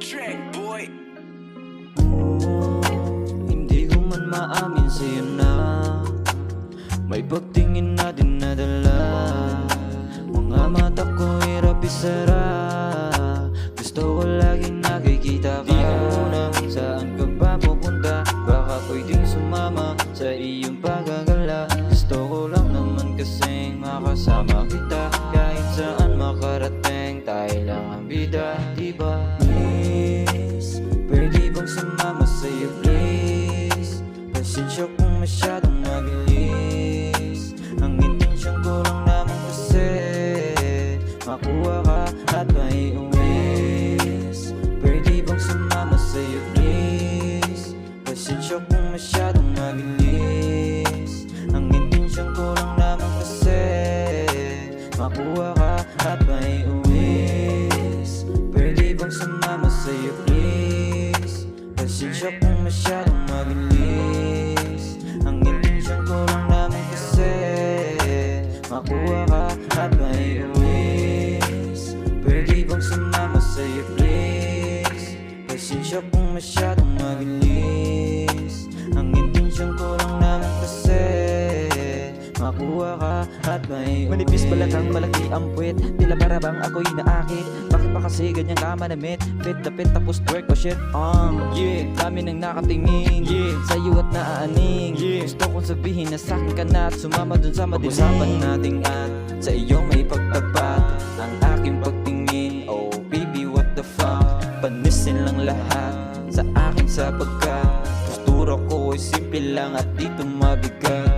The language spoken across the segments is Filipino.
track, boy. Hindi ko man maamin sa'yo na may pagtingin na dinadala. Mga mata ko hirap isara. Gusto ko laging nakikita ka. Di ko muna saan ka ba pupunta. Baka pwedeng sumama sa iyong paggagala. Gusto ko lang naman kasing makasama kita. Kahit saan makarating, tayo lang ang bida, diba? Miss, pwede bang sumama sa'yo please? Pasensya kung masyadong mabilis. Ang intensyon ko lang naman kasi makuha ka at maiuwis. Pwede bang sumama sa'yo please? Pasensya kung masyadong mabilis. Ang intensyon ko lang naman kasi makuha ka at maiuwis. Pwede bang sumama sa'yo please? Pasensya kung masyadong mabilis. Ang intensyon ko lang naman kasi makuha ka at maiuwis. Pwede bang sumama sa'yo please? Pasensya kung masyadong mabilis. Ang intensyon ko lang naman kasi makuha ka at maiuwis. Manipis balakang malaki ang puwet. Tila para bang ako'y naakit. Bakit ba kasi ganyan ka manamit? Fit na fit tapos twerk o shit yeah, dami nang nakatingin sa'yo at naaaning. Gusto kong sabihin na sa'kin ka na at sumama dun sa madilim. Pag-usapan natin at sa iyong may pagtapat ang aking pagtingin. Oh baby what the fuck, panisin lang lahat sa akin sapagkat postura ko ay simple lang at dito mabigat.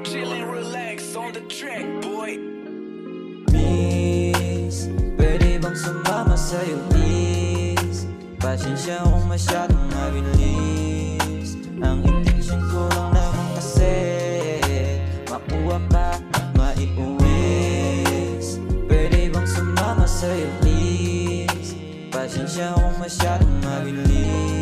Chillin', relax on the track, boy. Miss, pwede bang sumama sa'yo please? Pasensya kung masyadong mabilis. Ang intensyon ko lang naman kasi makuha ka at maiuwis. Pwede bang sumama sa'yo please? Pasensya kung masyadong mabilis.